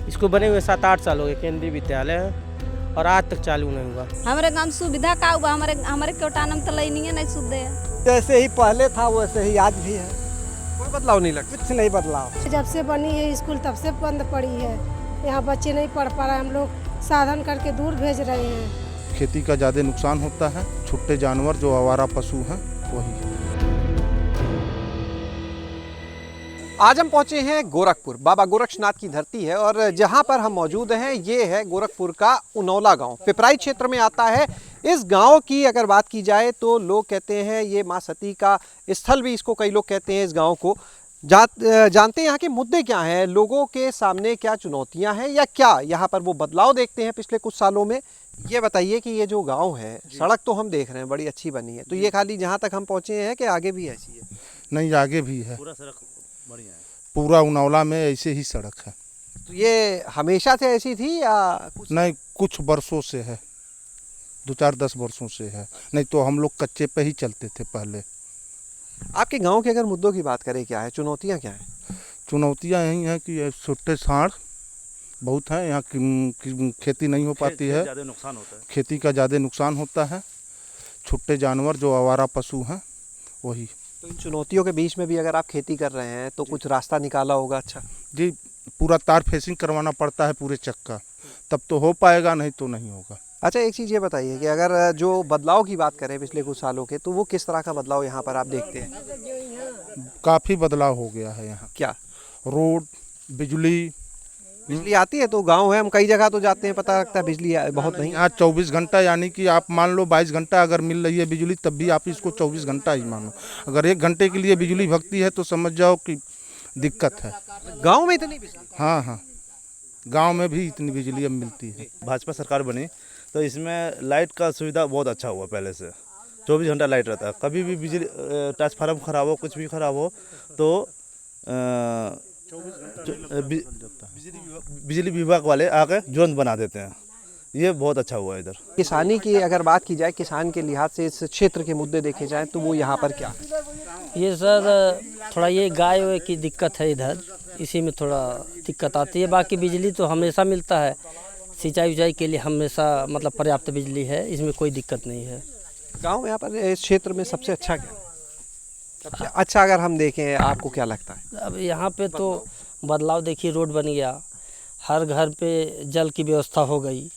इसको बने हुए 7-8 साल हो गए। केंद्रीय विद्यालय है और आज तक चालू नहीं हुआ। हमारे गांव सुविधा का हुआ, हमारे कोटानम तो नहीं शुद्ध है। जैसे ही पहले था वैसे ही आज भी है, कोई बदलाव नहीं लगता। कुछ नहीं बदलाव। जब से बनी है स्कूल तब से बंद पड़ी है। यहाँ बच्चे नहीं पढ़ पा रहे, हम लोग साधन करके दूर भेज रहे हैं। खेती का ज़्यादा नुकसान होता है, छुट्टे जानवर जो आवारा पशु हैं वही। आज हम पहुंचे हैं गोरखपुर, बाबा गोरक्षनाथ की धरती है और जहां पर हम मौजूद हैं ये है गोरखपुर का उनौला गांव, पिपराई क्षेत्र में आता है। इस गांव की अगर बात की जाए तो लोग कहते हैं ये मां सती का स्थल भी इसको कई लोग कहते हैं। इस गांव को जानते हैं यहाँ के मुद्दे क्या हैं, लोगों के सामने क्या चुनौतियाँ हैं या क्या यहाँ पर वो बदलाव देखते हैं पिछले कुछ सालों में। ये बताइए कि ये जो गाँव है, सड़क तो हम देख रहे हैं बड़ी अच्छी बनी है, तो ये खाली जहाँ तक हम पहुँचे हैं कि आगे भी ऐसी है? नहीं, आगे भी है, पूरा सड़क बढ़िया है। पूरा उनौला में ऐसे ही सड़क है। तो ये हमेशा से ऐसी थी या कुछ? नहीं, कुछ वर्षों से है, 2-4-10 वर्षों से है। नहीं तो हम लोग कच्चे पे ही चलते थे पहले। आपके गांव के अगर मुद्दों की बात करें, क्या है चुनौतियां, क्या है? चुनौतियां यही हैं कि ये छोटे सांड बहुत हैं यहाँ की खेती नहीं हो पाती है, ज़्यादा नुकसान होता है। खेती का ज़्यादा नुकसान होता है, छुट्टे जानवर जो आवारा पशु हैं वही। तो इन चुनौतियों के बीच में भी अगर आप खेती कर रहे हैं तो कुछ रास्ता निकाला होगा? अच्छा जी, पूरा तार फेसिंग करवाना पड़ता है पूरे चक्का, तब तो हो पाएगा, नहीं तो नहीं होगा। अच्छा, एक चीज़ ये बताइए कि अगर जो बदलाव की बात करें पिछले कुछ सालों के, तो वो किस तरह का बदलाव यहाँ पर आप देखते हैं? काफ़ी बदलाव हो गया है यहाँ। क्या? रोड, बिजली आती है तो गांव है, हम कई जगह तो जाते हैं, पता लगता है बिजली बहुत नहीं। यहाँ 24 घंटा, यानी कि आप मान लो 22 घंटा अगर मिल रही है बिजली, तब भी आप इसको 24 घंटा ही मानो। अगर 1 घंटे के लिए बिजली भगती है तो समझ जाओ कि दिक्कत है। गाँव में इतनी बिजली? हाँ, गाँव में भी इतनी बिजली अब मिलती है। भाजपा सरकार बनी तो इसमें लाइट का सुविधा बहुत अच्छा हुआ। पहले से 24 घंटा लाइट रहता है, कभी भी बिजली ट्रांसफार्मर खराब हो, कुछ भी खराब हो तो बिजली विभाग वाले आकर तुरंत बना देते हैं। ये बहुत अच्छा हुआ इधर। किसानी की अगर बात की जाए, किसान के लिहाज से इस क्षेत्र के मुद्दे देखे जाएं तो वो यहाँ पर क्या? ये सर थोड़ा ये गाय की दिक्कत है इधर, इसी में थोड़ा दिक्कत आती है। बाकी बिजली तो हमेशा मिलता है, सिंचाई उचाई के लिए हमेशा मतलब पर्याप्त बिजली है, इसमें कोई दिक्कत नहीं है। गांव यहाँ पर इस क्षेत्र में सबसे अच्छा क्या? सबसे अच्छा अगर हम देखें, आपको क्या लगता है? अब यहाँ पे तो बदलाव देखिए, रोड बन गया, हर घर पे जल की व्यवस्था हो गई,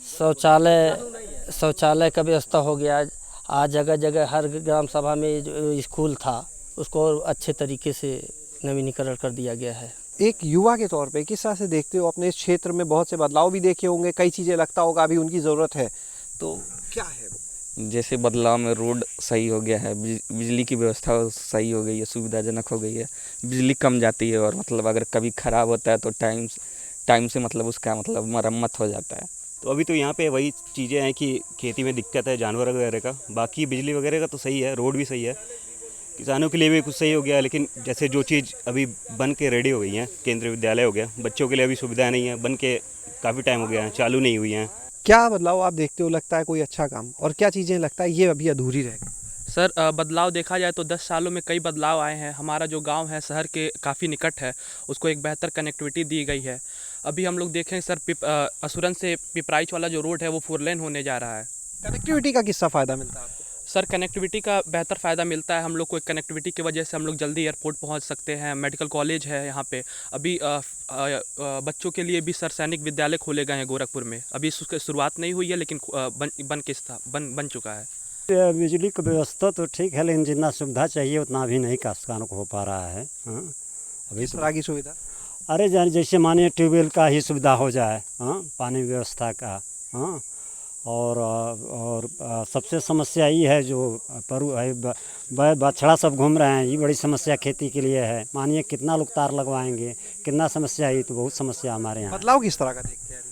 शौचालय का व्यवस्था हो गया। आज जगह जगह हर ग्राम सभा में जो स्कूल था उसको अच्छे तरीके से नवीनीकरण कर दिया गया है। एक युवा के तौर पे किस तरह से देखते हो? अपने इस क्षेत्र में बहुत से बदलाव भी देखे होंगे, कई चीज़ें लगता होगा अभी उनकी ज़रूरत है, तो क्या है वो? जैसे बदलाव में रोड सही हो गया है, बिजली की व्यवस्था सही हो गई है, सुविधाजनक हो गई है, बिजली कम जाती है और मतलब अगर कभी ख़राब होता है तो टाइम से मतलब उसका मतलब मरम्मत हो जाता है। तो अभी तो यहाँ पे वही चीज़ें हैं कि खेती में दिक्कत है जानवर वगैरह का, बाकी बिजली वगैरह का तो सही है, रोड भी सही है, किसानों के लिए भी कुछ सही हो गया। लेकिन जैसे जो चीज़ अभी बन के रेडी हो गई हैं, केंद्रीय विद्यालय हो गया, बच्चों के लिए अभी सुविधा नहीं है, बन के काफ़ी टाइम हो गया है, चालू नहीं हुई हैं। क्या बदलाव आप देखते हो, लगता है कोई अच्छा काम, और क्या चीज़ें लगता है ये अभी अधूरी रह गई? सर बदलाव देखा जाए तो 10 सालों में कई बदलाव आए हैं। हमारा जो गांव है शहर के काफ़ी निकट है, उसको एक बेहतर कनेक्टिविटी दी गई है। अभी हम लोग देखें सर, असुरन से पिपराइच वाला जो रोड है वो 4 लेन होने जा रहा है। कनेक्टिविटी का किसका फ़ायदा मिलता है आपको? सर कनेक्टिविटी का बेहतर फ़ायदा मिलता है हम लोग को। कनेक्टिविटी की वजह से हम लोग जल्दी एयरपोर्ट पहुंच सकते हैं, मेडिकल कॉलेज है यहाँ पे। अभी बच्चों के लिए भी सर सैनिक विद्यालय खोले गए हैं गोरखपुर में। अभी उसकी शुरुआत नहीं हुई है लेकिन बन चुका है। बिजली की व्यवस्था तो ठीक है, लेकिन जितना सुविधा चाहिए उतना अभी नहीं किसानों को हो पा रहा है। हाँ, अभी किस तरह की सुविधा? अरे जैसे मानिए ट्यूबवेल का ही सुविधा हो जाए, हाँ, पानी व्यवस्था का, हाँ। और सबसे समस्या ये है जो परू है बछड़ा सब घूम रहे हैं, ये बड़ी समस्या खेती के लिए है। मानिए कितना लोग तार लगवाएंगे, कितना समस्या, ये तो बहुत समस्या हमारे यहाँ। बदलाव किस तरह का देखते हैं?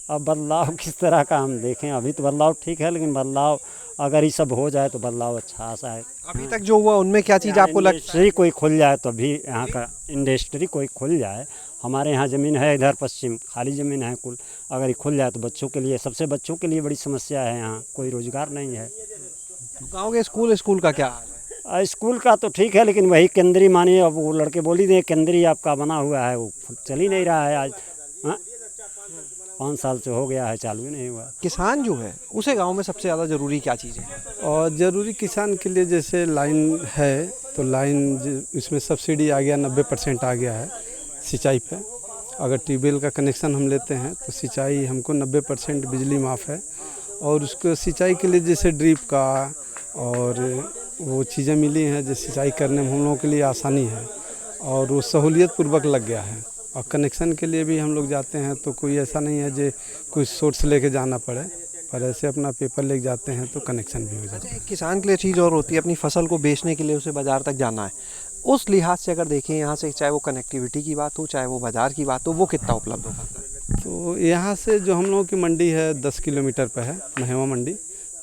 अब बदलाव किस तरह का हम देखें, अभी तो बदलाव ठीक है, लेकिन बदलाव अगर ये सब हो जाए तो बदलाव अच्छा सा है। अभी तक जो हुआ उनमें क्या चीज़ आपको लगता है? इंडस्ट्री कोई खुल जाए तो भी यहाँ का इंडस्ट्री कोई खुल जाए। हमारे यहाँ ज़मीन है, इधर पश्चिम खाली ज़मीन है कुल, अगर ये खुल जाए तो बच्चों के लिए, सबसे बच्चों के लिए बड़ी समस्या है, यहाँ कोई रोज़गार नहीं है। गाँव के स्कूल का क्या हाल है? स्कूल का तो ठीक है, लेकिन वही केंद्रीय मानिए, अब वो लड़के बोल ही दें केंद्रीय आपका बना हुआ है, वो चल ही नहीं रहा है आज। हाँ, 5 साल से हो गया है, चालू ही नहीं हुआ। किसान जो है उसे गांव में सबसे ज़्यादा ज़रूरी क्या चीज़ है? और ज़रूरी किसान के लिए जैसे लाइन है, तो लाइन इसमें सब्सिडी आ गया, 90% आ गया है सिंचाई पे। अगर ट्यूबवेल का कनेक्शन हम लेते हैं तो सिंचाई हमको 90% बिजली माफ़ है। और उसको सिंचाई के लिए जैसे ड्रिप का और वो चीज़ें मिली हैं, जो सिंचाई करने में हम लोगों के लिए आसानी है और वो सहूलियत पूर्वक लग गया है। और कनेक्शन के लिए भी हम लोग जाते हैं तो कोई ऐसा नहीं है जो कोई सोर्स लेके जाना पड़े, पर ऐसे अपना पेपर लेके जाते हैं तो कनेक्शन भी हो जाता है। किसान के लिए चीज़ और होती है, अपनी फसल को बेचने के लिए उसे बाज़ार तक जाना है। उस लिहाज से अगर देखें यहाँ से, चाहे वो कनेक्टिविटी की बात हो, चाहे वो बाज़ार की बात हो, वो कितना उपलब्ध हो पाता है? तो यहाँ से जो हम लोगों की मंडी है 10 किलोमीटर पर है, महेवा मंडी,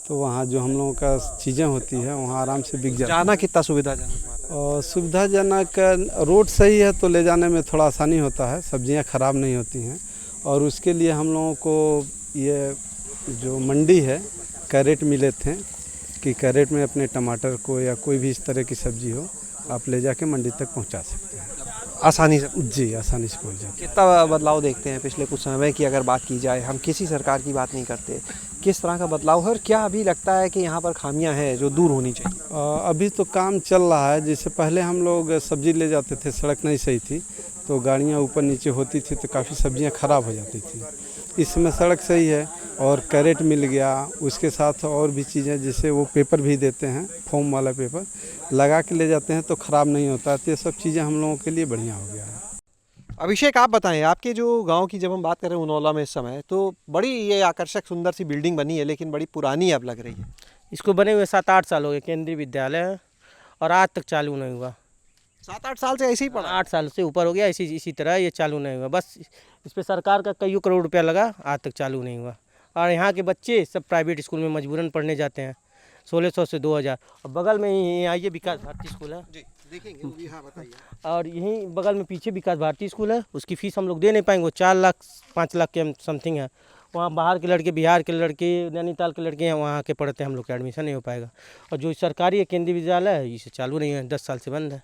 तो वहाँ जो हम लोगों का चीज़ें होती है वहाँ आराम से बिक जाती है। जाना कितना सुविधाजनक? और सुविधाजनक रोड सही है तो ले जाने में थोड़ा आसानी होता है, सब्जियां ख़राब नहीं होती हैं। और उसके लिए हम लोगों को ये जो मंडी है कैरेट मिले थे कि कैरेट में अपने टमाटर को या कोई भी इस तरह की सब्जी हो आप ले जाके मंडी तक पहुंचा सकते हैं आसानी से। जी, आसानी से पहुंच जाए। कितना बदलाव देखते हैं पिछले कुछ समय की अगर बात की जाए? हम किसी सरकार की बात नहीं करते, किस तरह का बदलाव है और क्या अभी लगता है कि यहाँ पर खामियां हैं जो दूर होनी चाहिए? अभी तो काम चल रहा है। जैसे पहले हम लोग सब्जी ले जाते थे, सड़क नहीं सही थी तो गाड़ियाँ ऊपर नीचे होती थी तो काफ़ी सब्जियाँ ख़राब हो जाती थी। इस समय सड़क सही है और कैरेट मिल गया, उसके साथ और भी चीज़ें जैसे वो पेपर भी देते हैं, फोम वाला पेपर लगा के ले जाते हैं तो ख़राब नहीं होता। तो ये सब चीज़ें हम लोगों के लिए बढ़िया हो गया है। अभिषेक, आप बताएं, आपके जो गांव की जब हम बात करें उनौला में इस समय, तो बड़ी ये आकर्षक सुंदर सी बिल्डिंग बनी है, लेकिन बड़ी पुरानी अब लग रही है। इसको बने हुए 7-8 साल हो गए, केंद्रीय विद्यालय है और आज तक चालू नहीं हुआ। 7-8 साल से ऐसे ही पड़ा? 8 साल से ऊपर हो गया, इसी तरह ये चालू नहीं हुआ। बस इस पर सरकार का कई करोड़ रुपया लगा, आज तक चालू नहीं हुआ। और यहाँ के बच्चे सब प्राइवेट स्कूल में मजबूरन पढ़ने जाते हैं, 1600 से 2000। और बगल में ही आइए विकास भारती स्कूल है जी, देखेंगे वो भी। हाँ, बताइए। और यहीं बगल में पीछे विकास भारती स्कूल है, उसकी फ़ीस हम लोग दे नहीं पाएंगे, वो 4 लाख 5 लाख के समथिंग है। वहाँ बाहर के लड़के, बिहार के लड़के, नैनीताल के लड़के हैं, वहाँ के पढ़ते हैं, हम लोग का एडमिशन नहीं हो पाएगा। और जो सरकारी है केंद्रीय विद्यालय है, इसे चालू नहीं है, 10 साल से बंद है।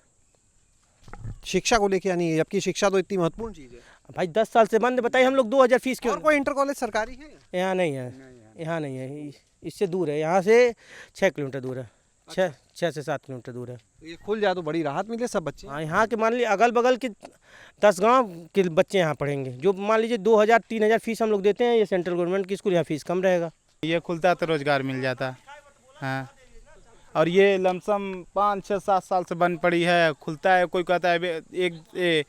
शिक्षा को लेके यानी, जबकि शिक्षा तो इतनी महत्वपूर्ण चीज़ है भाई, 10 साल से बंद है। बताइए हम लोग 2000 फीस क्यों? और कोई इंटर कॉलेज सरकारी है? यहाँ नहीं है, यहाँ नहीं है, इससे दूर है, यहाँ से 6 किलोमीटर दूर है। 6 से 7 किलोमीटर दूर है। ये खुल जाए तो बड़ी राहत मिले सब बच्चे। हाँ, यहाँ के मान लीजिए अगल बगल के 10 गांव के बच्चे यहाँ पढ़ेंगे। जो मान लीजिए 2000-3000 फीस हम लोग देते हैं, ये सेंट्रल गवर्नमेंट की स्कूल, यहाँ फीस कम रहेगा। ये खुलता तो रोज़गार मिल जाता। हाँ, और ये लमसम 5-6-7 साल से बंद पड़ी है। खुलता है, कोई कहता है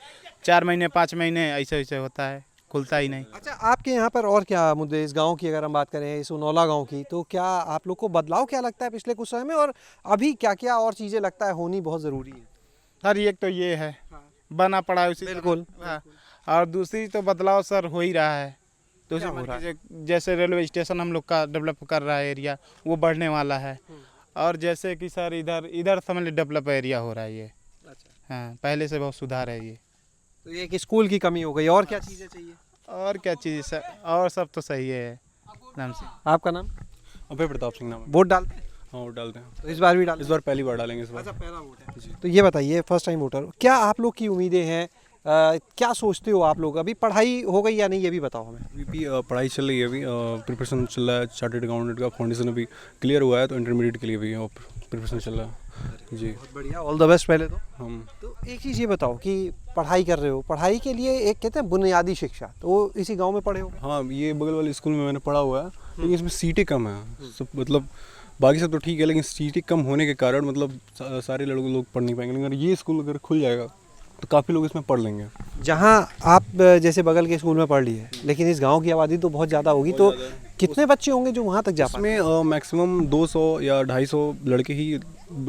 4 महीने 5 महीने ऐसे होता है, खुलता ही नहीं। अच्छा, आपके यहाँ पर और क्या मुद्दे, इस गांव की अगर हम बात करें, इस उनौला गांव की, तो क्या आप लोग को बदलाव क्या लगता है पिछले कुछ समय में, और अभी क्या क्या और चीज़ें लगता है होनी बहुत ज़रूरी है? सर एक तो ये है, बना पड़ा है उसी। बिल्कुल। और दूसरी तो बदलाव सर हो ही रहा है। जैसे रेलवे स्टेशन हम लोग का डेवलप कर रहा है एरिया, वो बढ़ने वाला है। और जैसे कि सर इधर समझ लीजिए डेवलप एरिया हो रहा है ये। अच्छा। हाँ, पहले से बहुत सुधार है ये। तो ये कि स्कूल की कमी हो गई, और क्या चीज़ें चाहिए? और क्या चीज़ सर, और सब तो सही है। नाम से आपका नाम? अभय प्रताप सिंह नाम है। वोट डालते हैं? हाँ, वोट डालते हैं। तो इस बार भी डाल? इस बार पहली बार डालेंगे इस बार। अच्छा, पहला वोट है जी। तो ये बताइए, फर्स्ट टाइम वोटर, क्या आप लोग की उम्मीदें हैं? क्या सोचते हो आप लोग? अभी पढ़ाई हो गई या नहीं, ये भी बताओ हमें। अभी भी पढ़ाई चल रही है, अभी प्रिपरेशन चल रहा है। चार्टर्ड अकाउंटेंट का फाउंडेशन अभी क्लियर हुआ है, तो इंटरमीडिएट के लिए भी प्रिपरेशन चल रहा है जी। बहुत बढ़िया, ऑल द बेस्ट। पहले तो हम तो एक चीज़ ये बताओ कि पढ़ाई कर रहे हो, पढ़ाई के लिए एक कहते हैं बुनियादी शिक्षा, तो इसी गांव में पढ़े हो? हाँ, ये बगल वाले स्कूल में मैंने पढ़ा हुआ है, लेकिन इसमें सीटें कम है। सब मतलब बाकी सब तो ठीक है, लेकिन सीटें कम होने के कारण मतलब सारे लोग पढ़ नहीं पाएंगे। लेकिन ये स्कूल अगर खुल जाएगा तो काफ़ी लोग इसमें पढ़ लेंगे। जहाँ आप जैसे बगल के स्कूल में पढ़ लिए, लेकिन इस गांव की आबादी तो बहुत ज़्यादा होगी, तो कितने बच्चे होंगे जो वहाँ तक जा पाएंगे? इसमें मैक्सिमम 200 या 250 लड़के ही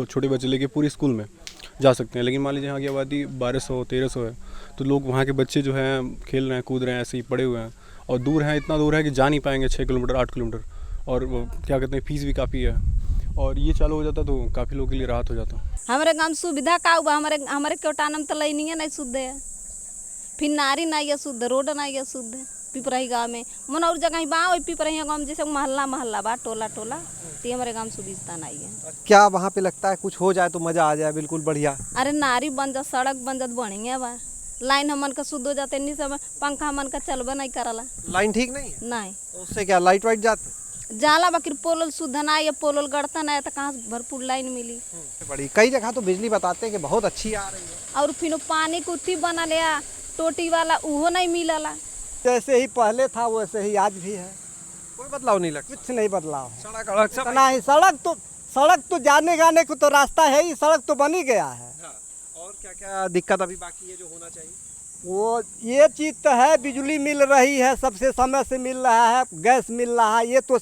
छोटे बच्चे लेके पूरे स्कूल में जा सकते हैं। लेकिन मान लीजिए यहाँ की आबादी 1200-1300 है, तो लोग वहाँ के बच्चे जो हैं खेल रहे हैं, कूद रहे हैं, ऐसे ही पड़े हुए हैं। और दूर हैं, इतना दूर है कि जा नहीं पाएंगे 6 किलोमीटर 8 किलोमीटर। और क्या कहते हैं, फीस भी काफ़ी है। और ये चालू हो जाता तो काफ़ी लोगों के लिए राहत हो जाता। हमारे गांव सुविधा का हुआ, हमारे कोटानम तो लई नहीं शुद्ध है, फिर नारी नहीं है शुद्ध, रोड नहीं है शुद्ध। पिपराही गाँव में मन और जगह बा, पिपराही गाँव में जैसे महल्ला बा, टोला लगती है, हमारे गाँव में सुविधा नहीं है। क्या वहाँ पे लगता है कुछ हो जाए तो मज़ा आ जाए, बिल्कुल बढ़िया? अरे नारी बन जा, सड़क बन जा, बढ़िया बा। लाइन हमन का शुद्ध हो जाते, नहीं सब पंखा हमन का चलबा नहीं करला। लाइन ठीक नहीं है? नहीं। उससे क्या लाइट वाइट जाती? जाला बाकी पोल शुद्ध ना है, पोल गड़ता ना है तो कहाँ से भरपूर लाइन मिली। बड़ी कई जगह तो बिजली बताते हैं कि बहुत अच्छी आ रही है, और फिर पानी को उठी बना लिया टोटी वाला, उहो नहीं मिलला। जैसे ही पहले था वैसे ही आज भी है, कोई बदलाव नहीं लगता? कुछ नहीं बदलाव है। सड़क सब इतना ही सड़क तो जाने गाने को तो रास्ता है ही, सड़क तो बन ही गया है। और क्या क्या दिक्कत अभी बाकी है जो होना चाहिए? वो ये चीज़ तो है, बिजली मिल रही है, सबसे समय से मिल रहा है, गैस मिल रहा है, ये तो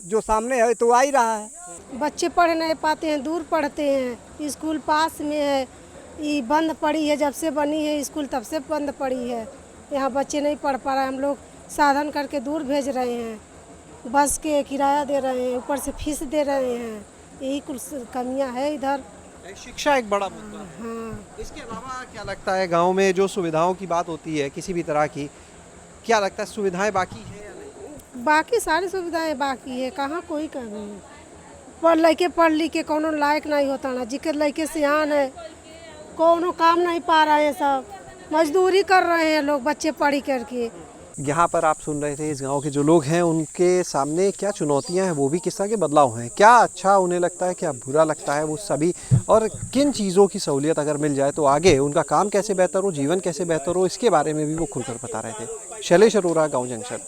जो सामने है तो आ ही रहा है। बच्चे पढ़ नहीं पाते हैं, दूर पढ़ते हैं, स्कूल पास में है, ये बंद पड़ी है, जब से बनी है स्कूल तब से बंद पड़ी है। यहाँ बच्चे नहीं पढ़ पा रहे, हम लोग साधन करके दूर भेज रहे हैं, बस के किराया दे रहे हैं, ऊपर से फीस दे रहे हैं, यही कुछ कमियाँ है इधर। शिक्षा एक बड़ा मुद्दा है। हाँ। इसके अलावा क्या लगता है गांव में जो सुविधाओं की बात होती है किसी भी तरह की, क्या लगता है सुविधाएं बाकी है या नहीं? बाकी सारी सुविधाएं बाकी है, कहाँ कोई कमी है। पढ़ लिख के कोनो लायक नहीं होता ना, जिकर लड़के सियान है कोनो काम नहीं पा रहे हैं, सब मजदूरी कर रहे हैं लोग, बच्चे पढ़ी करके। यहाँ पर आप सुन रहे थे इस गांव के जो लोग हैं उनके सामने क्या चुनौतियाँ हैं, वो भी किस तरह के बदलाव हैं, क्या अच्छा उन्हें लगता है, क्या बुरा लगता है, वो सभी, और किन चीज़ों की सहूलियत अगर मिल जाए तो आगे उनका काम कैसे बेहतर हो, जीवन कैसे बेहतर हो, इसके बारे में भी वो खुलकर बता रहे थे। शैलेश अरोरा, गाँव जंक्शन।